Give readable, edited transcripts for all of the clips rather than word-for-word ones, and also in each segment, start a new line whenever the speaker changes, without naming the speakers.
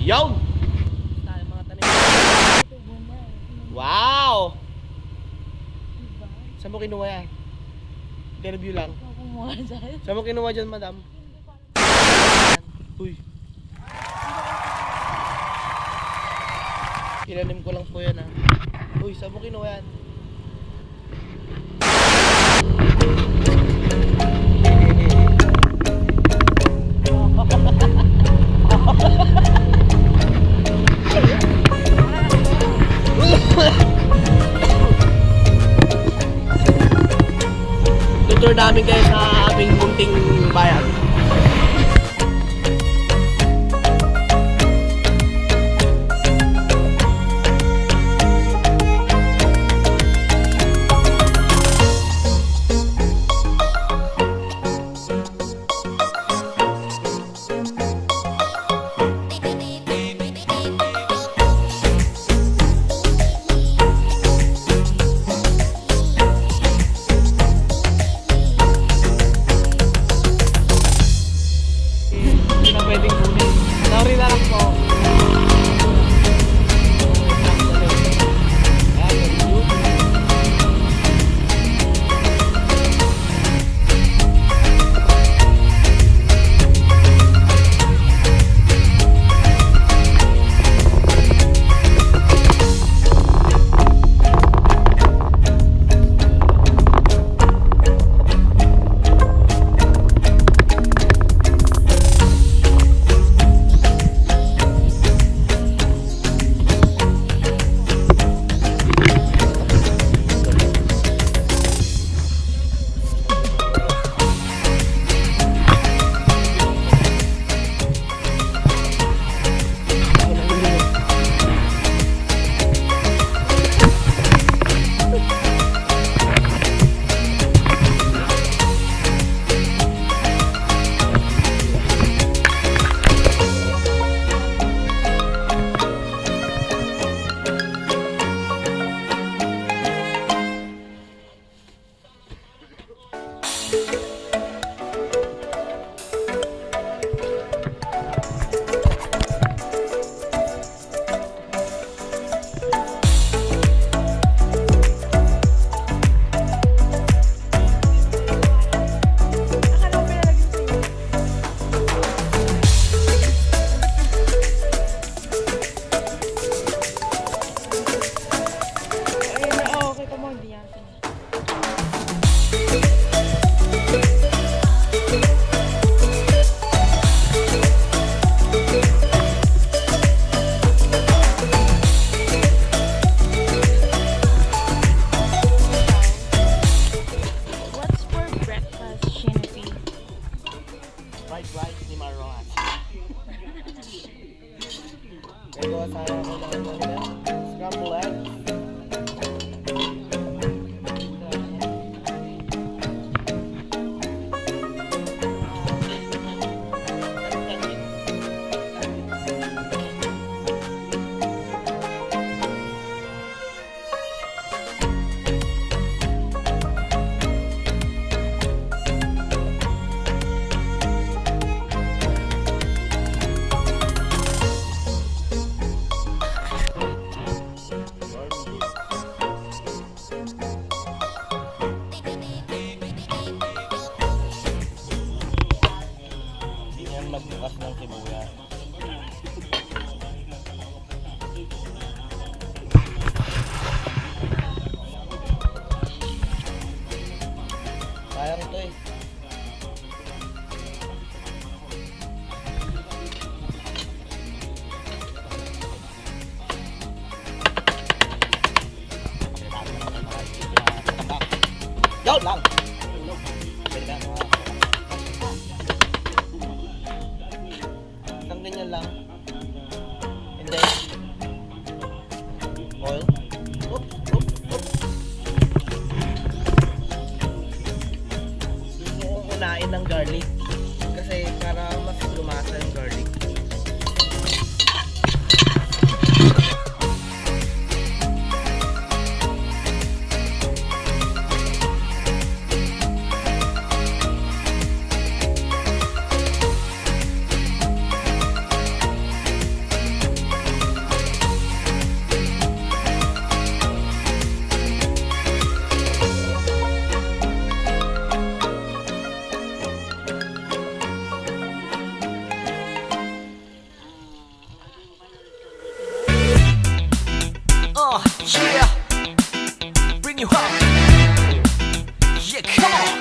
Yawn! Tayo mga tanim. Wow! Saan mo kinuha yan? Interview lang. Saan mo kinuha dyan, madam? Uy. Tinanim ko lang po yan, ha. Uy, saan mo kinuha yan? Tutur namin kayo sa aming munting bayan. Fried rice ni Maron. Ito tayo ng scrambled egg. Magbukas ng sibuyas. Sayang ito eh. Yun lang! Ganyan lang. And then oil. Oop, oop, oop. Gusto kong unahin ng garlic kasi para mas lumasa yung garlic.
bring you home. Yeah, come on.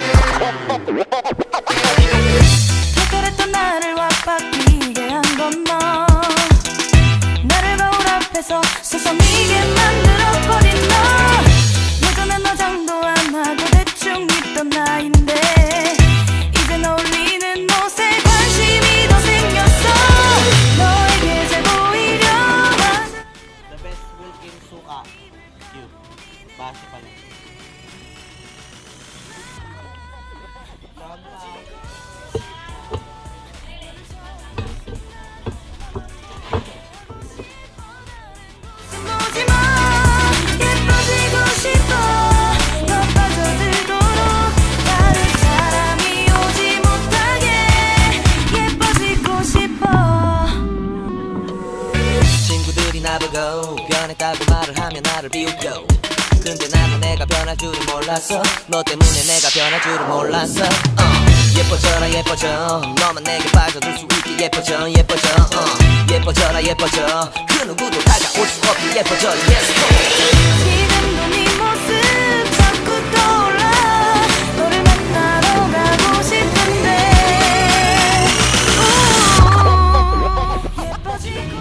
그랬던 나를 와바뀌게 한 건 너. 나를 거울 앞에서 서성이게 만들어버린 너. 예전엔 화장도 안 하고 대충 입던 나인데 이젠 어울리는 옷에 관심이 더 생겼어. 너에게 잘 보이려 하는
The best Wilkin suka. You. Base pa lang.
보지 마. 예뻐지고 싶어. 더 빠져들도록 다른 사람이 오지 못하게 예뻐지고 싶어.
친구들이 나보고 변했다고 말을 하면 나를 비웃겨. 근데 나는 내가 변할 줄은 몰랐어. 너 때문에 내가 변할 줄은 몰랐어. 예뻐져라 예뻐져. 너만 내게 빠져들 수 있게 예뻐져 예뻐져. 예뻐져라 예뻐져. 그 누구도 다가올 수 없게 예뻐져. Yes, go.
지금도 네 모습 자꾸 떠올라. 너를 만나러 가고 싶은데 예뻐지고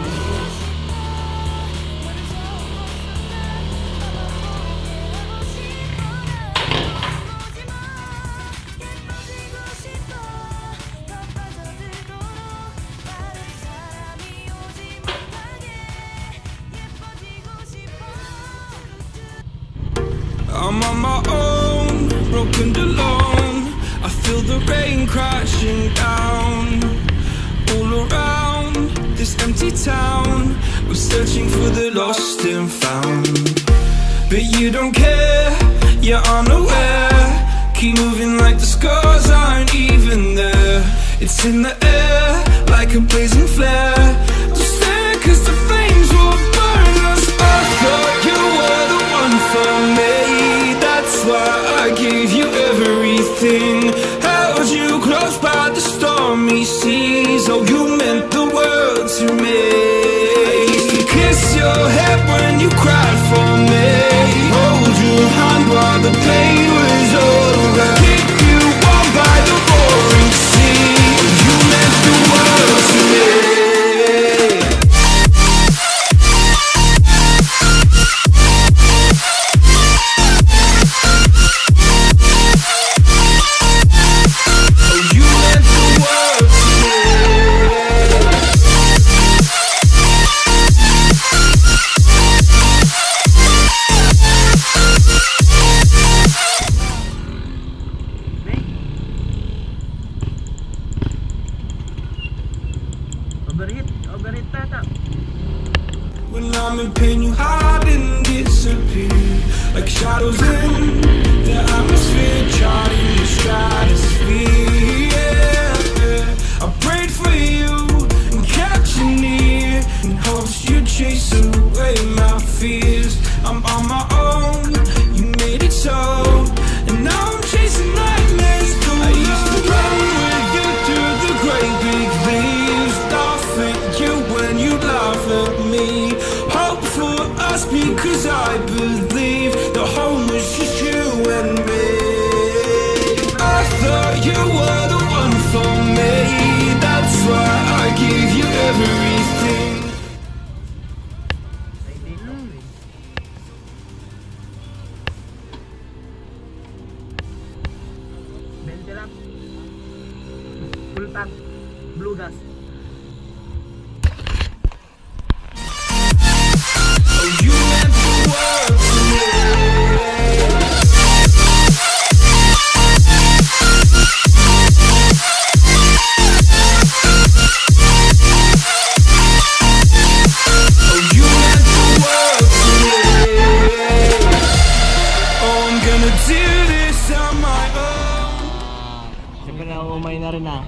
I'm on my own, broken and alone. I feel the rain crashing down all around this empty town. We're searching for the lost and found, but you don't care, you're unaware. Keep moving like the scars aren't even there. It's in the air like a blazing flare. Don't stare 'cause the flames will burn us. I thought you were the one for me. That's why I gave you everything. Held you close by the stormy seas. Oh, you meant the world to me. I used to kiss your head when you cried for me. Hold your hand while the pain was over. Keep you warm by the roaring sea. You meant the world to me.
Overheat tata.
When I'm in pain, you hide and disappear like shadows in the atmosphere, charting the stratosphere. Yeah. I prayed for you and kept you near in hopes you'd chase away my fears. I'm on my own, you made it so, and now I'm chasing nightmares. I used to run with you through the great big leaves, laugh at you when you laugh at me. Hope for us because I believe the home was just you and me. I thought you were the one for me. That's why I gave you everything.
Bente lang. Full tank. Blue gas.
Oh, you meant the world to me. Oh, you meant the world to me. Oh, I'm gonna do this on my own.
Siyempre na umay na rin ah.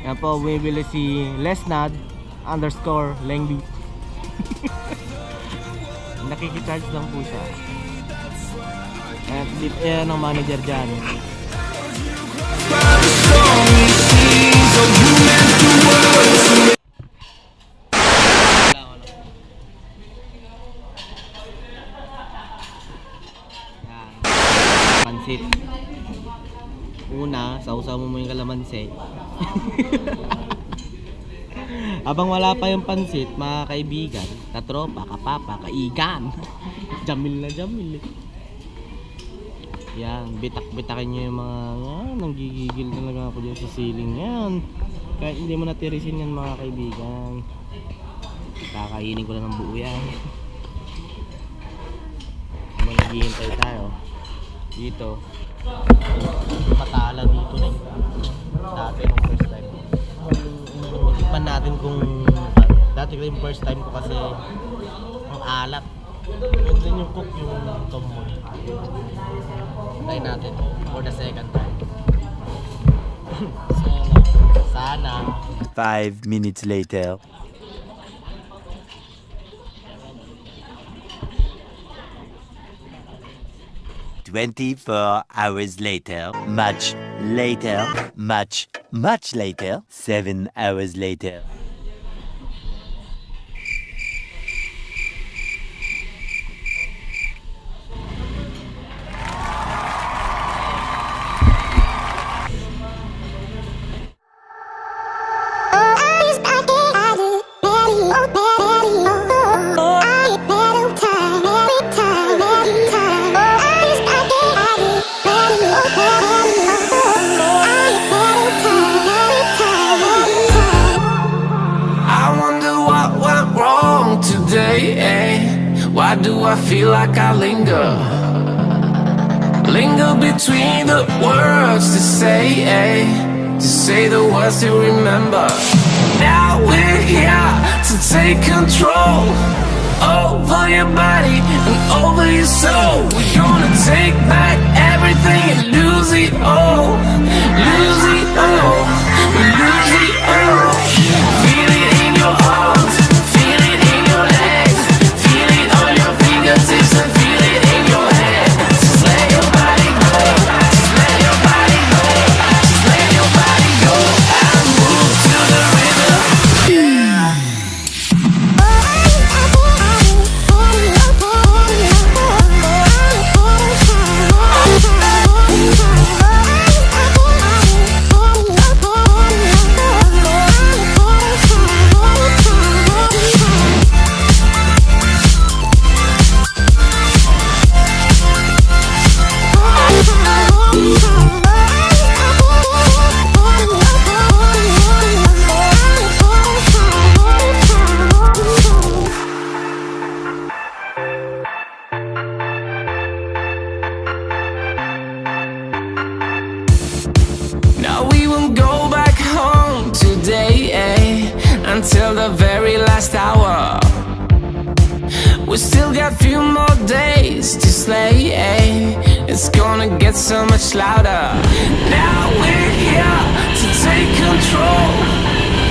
Yan po, bumibili si Lesnad _Lengby. Nakikicharge lang po siya. At yan ang manager dyan.
By the stormy seas, oh, you meant the world to me.
pansit. Una, sausaw mo yung kalamansi. Habang wala pa yung pansit, mga kaibigan, katropa, kapapa, kaigan. Jamil na jamil eh. Yan, bitak-bitakin nyo yung mga nanggigigil talaga ako dyan sa ceiling yan. Kahit hindi mo natirisin yan mga kaibigan. Kakainin ko na ng buo yan. Maghihintay tayo dito. Patala dito na dati nung first time. Ipan natin kung dati ko yung first time ko kasi ang alat. And then yung cook yung tomoy. Try natin for the second time. Sana
5 minutes later. $24 later. Much later. Much later. 7 hours later.
Why do I feel like I linger? Linger between the words to say the words to remember. Now we're here to take control over your body and over your soul. We're gonna take back everything and lose it all. Lose it all. We lose it all. Feel it in your arms. Feel it in your legs. Feel it on your fingertips and feel it in your head. Just let your body go. Just let your body go. Just let your body go and move to the rhythm. Now we won't go back home today, until the very last hour. We still got few more days to slay, it's gonna get so much louder. Now we're here to take control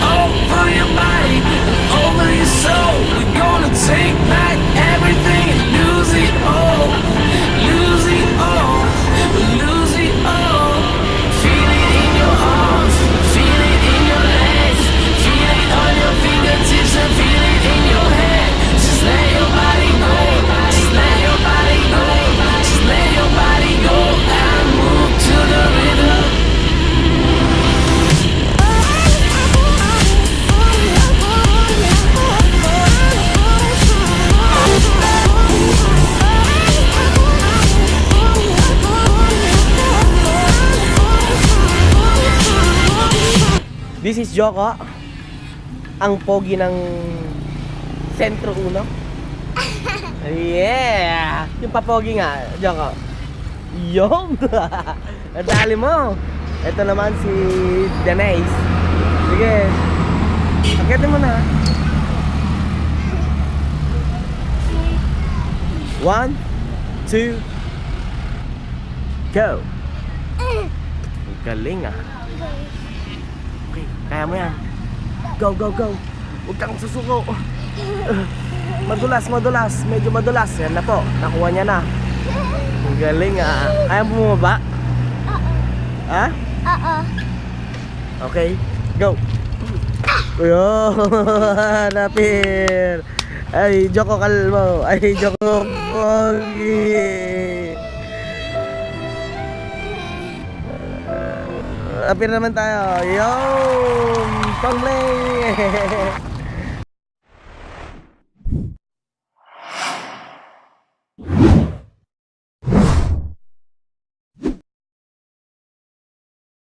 over your body and over your soul. We're gonna take back everything and lose it all. Lose it all. Lose it all. Feel it in your arms. Feel it in your legs. Feel it on your fingertips and feel it in your head. Just let your body go. Just let your body go. Just let your body go and move to the rhythm.
This is Joko, ang pogi ng Sentro Uno. Yeah! Yung papogi nga, Joko. Yung! Nadali mo! Ito naman si Denise. Sige. Akitin mo na. 1, 2, go! Galing ah. Okay, kaya mo yan. Go, go, go. Huwag kang susuko. Madulas, madulas. Medyo madulas. Yan na po. Nakuha niya na. Ang galing ah. Kaya mo bumaba? Ha? Okay, go. Napir. Ay, Joko kalmo. Ay, Joko pogi. appear naman tayo. Yo! Pangplay!